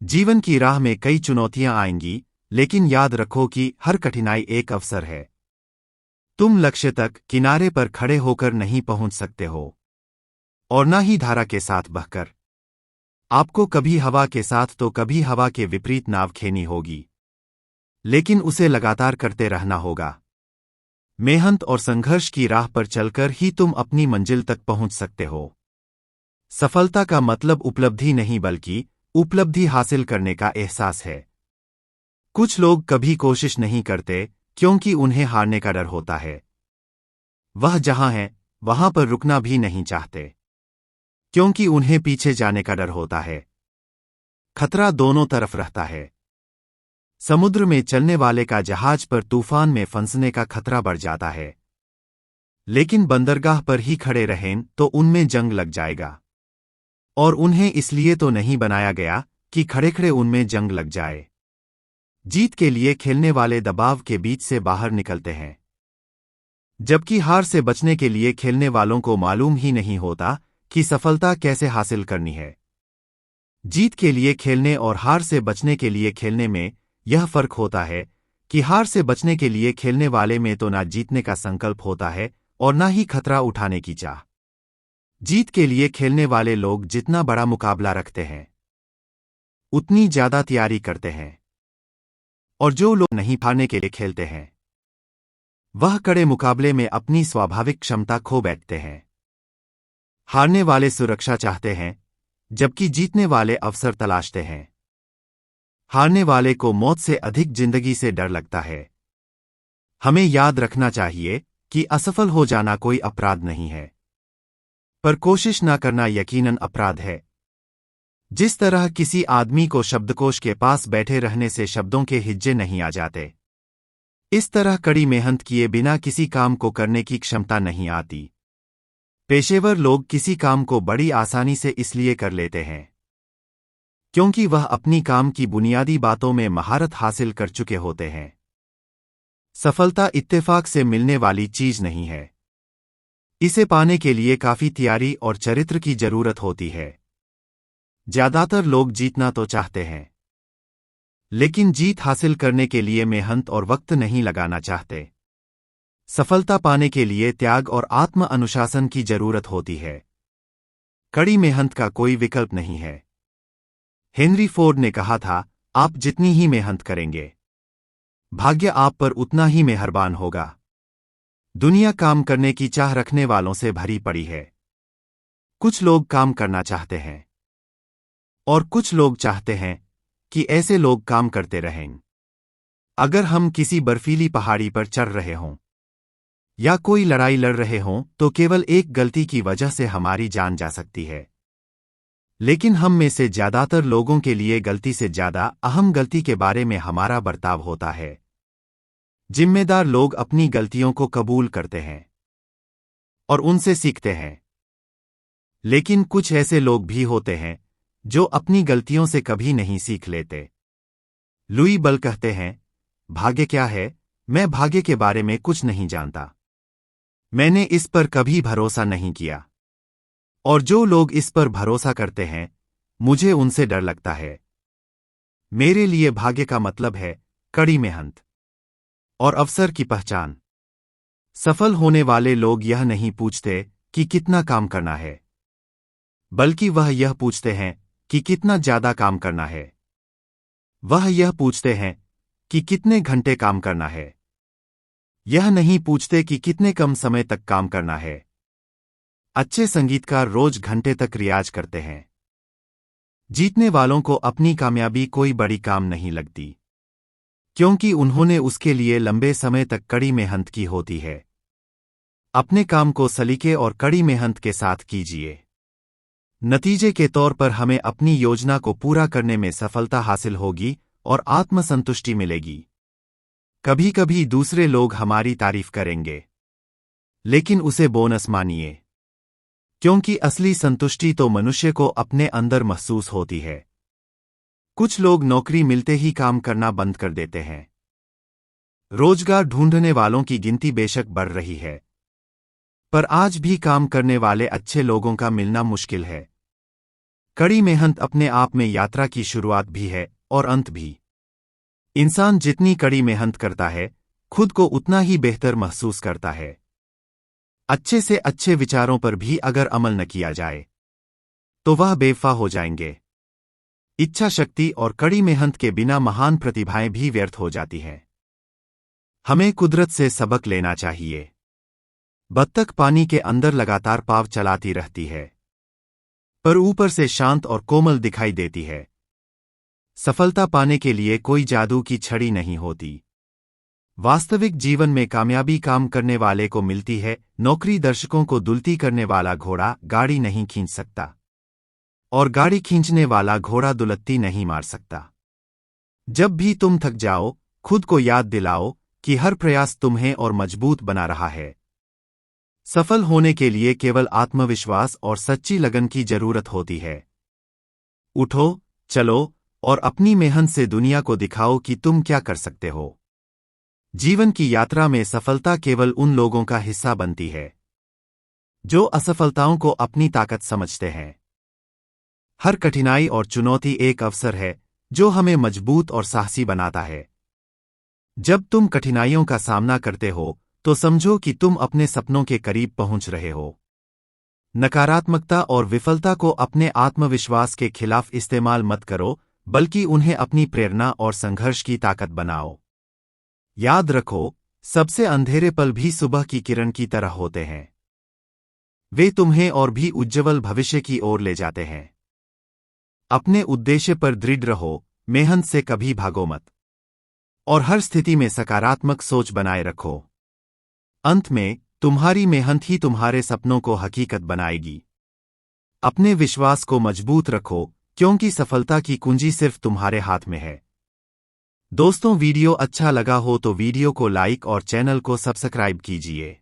जीवन की राह में कई चुनौतियां आएंगी, लेकिन याद रखो कि हर कठिनाई एक अवसर है। तुम लक्ष्य तक किनारे पर खड़े होकर नहीं पहुंच सकते हो, और न ही धारा के साथ बहकर। आपको कभी हवा के साथ तो कभी हवा के विपरीत नाव खेनी होगी, लेकिन उसे लगातार करते रहना होगा। मेहनत और संघर्ष की राह पर चलकर ही तुम अपनी मंजिल तक पहुंच सकते हो। सफलता का मतलब उपलब्धि नहीं बल्कि उपलब्धि हासिल करने का एहसास है। कुछ लोग कभी कोशिश नहीं करते क्योंकि उन्हें हारने का डर होता है। वह जहां है वहां पर रुकना भी नहीं चाहते, क्योंकि उन्हें पीछे जाने का डर होता है। खतरा दोनों तरफ रहता है। समुद्र में चलने वाले का जहाज पर तूफान में फंसने का खतरा बढ़ जाता है, लेकिन बंदरगाह पर ही खड़े रहें तो उनमें जंग लग जाएगा। और उन्हें इसलिए तो नहीं बनाया गया कि खड़े खड़े उनमें जंग लग जाए। जीत के लिए खेलने वाले दबाव के बीच से बाहर निकलते हैं, जबकि हार से बचने के लिए खेलने वालों को मालूम ही नहीं होता कि सफलता कैसे हासिल करनी है। जीत के लिए खेलने और हार से बचने के लिए खेलने में यह फर्क होता है कि हार से बचने के लिए खेलने वाले में तो ना जीतने का संकल्प होता है और ना ही खतरा उठाने की चाह। जीत के लिए खेलने वाले लोग जितना बड़ा मुकाबला रखते हैं, उतनी ज्यादा तैयारी करते हैं, और जो लोग नहीं हारने के लिए खेलते हैं, वह कड़े मुकाबले में अपनी स्वाभाविक क्षमता खो बैठते हैं। हारने वाले सुरक्षा चाहते हैं, जबकि जीतने वाले अवसर तलाशते हैं। हारने वाले को मौत से अधिक जिंदगी से डर लगता है। हमें याद रखना चाहिए कि असफल हो जाना कोई अपराध नहीं है, पर कोशिश न करना यकीनन अपराध है। जिस तरह किसी आदमी को शब्दकोश के पास बैठे रहने से शब्दों के हिज्जे नहीं आ जाते, इस तरह कड़ी मेहनत किए बिना किसी काम को करने की क्षमता नहीं आती। पेशेवर लोग किसी काम को बड़ी आसानी से इसलिए कर लेते हैं क्योंकि वह अपनी काम की बुनियादी बातों में महारत हासिल कर चुके होते हैं। सफलता इत्तेफाक से मिलने वाली चीज नहीं है। इसे पाने के लिए काफी तैयारी और चरित्र की जरूरत होती है। ज्यादातर लोग जीतना तो चाहते हैं, लेकिन जीत हासिल करने के लिए मेहनत और वक्त नहीं लगाना चाहते। सफलता पाने के लिए त्याग और आत्म अनुशासन की जरूरत होती है। कड़ी मेहनत का कोई विकल्प नहीं है। हेनरी फोर्ड ने कहा था, आप जितनी ही मेहनत करेंगे, भाग्य आप पर उतना ही मेहरबान होगा। दुनिया काम करने की चाह रखने वालों से भरी पड़ी है। कुछ लोग काम करना चाहते हैं, और कुछ लोग चाहते हैं कि ऐसे लोग काम करते रहें। अगर हम किसी बर्फीली पहाड़ी पर चढ़ रहे हों या कोई लड़ाई लड़ रहे हों तो केवल एक गलती की वजह से हमारी जान जा सकती है। लेकिन हम में से ज्यादातर लोगों के लिए गलती से ज्यादा अहम गलती के बारे में हमारा बर्ताव होता है। जिम्मेदार लोग अपनी गलतियों को कबूल करते हैं और उनसे सीखते हैं, लेकिन कुछ ऐसे लोग भी होते हैं जो अपनी गलतियों से कभी नहीं सीख लेते। लुई बल कहते हैं, भाग्य क्या है? मैं भाग्य के बारे में कुछ नहीं जानता। मैंने इस पर कभी भरोसा नहीं किया, और जो लोग इस पर भरोसा करते हैं, मुझे उनसे डर लगता है। मेरे लिए भाग्य का मतलब है कड़ी मेहनत और अवसर की पहचान। सफल होने वाले लोग यह नहीं पूछते कि कितना काम करना है, बल्कि वह यह पूछते हैं कि कितना ज्यादा काम करना है। वह यह पूछते हैं कि कितने घंटे काम करना है। यह नहीं पूछते कि कितने कम समय तक काम करना है। अच्छे संगीतकार रोज घंटे तक रियाज करते हैं। जीतने वालों को अपनी कामयाबी कोई बड़ी काम नहीं लगती, क्योंकि उन्होंने उसके लिए लंबे समय तक कड़ी मेहनत की होती है। अपने काम को सलीके और कड़ी मेहनत के साथ कीजिए। नतीजे के तौर पर हमें अपनी योजना को पूरा करने में सफलता हासिल होगी और आत्मसंतुष्टि मिलेगी। कभी कभी दूसरे लोग हमारी तारीफ करेंगे, लेकिन उसे बोनस मानिए, क्योंकि असली संतुष्टि तो मनुष्य को अपने अंदर महसूस होती है। कुछ लोग नौकरी मिलते ही काम करना बंद कर देते हैं। रोजगार ढूंढने वालों की गिनती बेशक बढ़ रही है, पर आज भी काम करने वाले अच्छे लोगों का मिलना मुश्किल है। कड़ी मेहनत अपने आप में यात्रा की शुरुआत भी है और अंत भी। इंसान जितनी कड़ी मेहनत करता है, खुद को उतना ही बेहतर महसूस करता है। अच्छे से अच्छे विचारों पर भी अगर अमल न किया जाए तो वह बेवफा हो जाएंगे। इच्छा शक्ति और कड़ी मेहनत के बिना महान प्रतिभाएं भी व्यर्थ हो जाती हैं। हमें कुदरत से सबक लेना चाहिए। बत्तख पानी के अंदर लगातार पाँव चलाती रहती है, पर ऊपर से शांत और कोमल दिखाई देती है। सफलता पाने के लिए कोई जादू की छड़ी नहीं होती। वास्तविक जीवन में कामयाबी काम करने वाले को मिलती है। नौकरी दर्शकों को दुलती करने वाला घोड़ा गाड़ी नहीं खींच सकता, और गाड़ी खींचने वाला घोड़ा दुलत्ती नहीं मार सकता। जब भी तुम थक जाओ, खुद को याद दिलाओ कि हर प्रयास तुम्हें और मजबूत बना रहा है। सफल होने के लिए केवल आत्मविश्वास और सच्ची लगन की जरूरत होती है। उठो, चलो और अपनी मेहनत से दुनिया को दिखाओ कि तुम क्या कर सकते हो। जीवन की यात्रा में सफलता केवल उन लोगों का हिस्सा बनती है जो असफलताओं को अपनी ताकत समझते हैं। हर कठिनाई और चुनौती एक अवसर है जो हमें मजबूत और साहसी बनाता है। जब तुम कठिनाइयों का सामना करते हो तो समझो कि तुम अपने सपनों के करीब पहुंच रहे हो। नकारात्मकता और विफलता को अपने आत्मविश्वास के खिलाफ इस्तेमाल मत करो, बल्कि उन्हें अपनी प्रेरणा और संघर्ष की ताकत बनाओ। याद रखो, सबसे अंधेरे पल भी सुबह की किरण की तरह होते हैं। वे तुम्हें और भी उज्ज्वल भविष्य की ओर ले जाते हैं। अपने उद्देश्य पर दृढ़ रहो, मेहनत से कभी भागो मत, और हर स्थिति में सकारात्मक सोच बनाए रखो। अंत में, तुम्हारी मेहनत ही तुम्हारे सपनों को हकीकत बनाएगी। अपने विश्वास को मजबूत रखो, क्योंकि सफलता की कुंजी सिर्फ तुम्हारे हाथ में है। दोस्तों, वीडियो अच्छा लगा हो तो वीडियो को लाइक और चैनल को सब्सक्राइब कीजिए।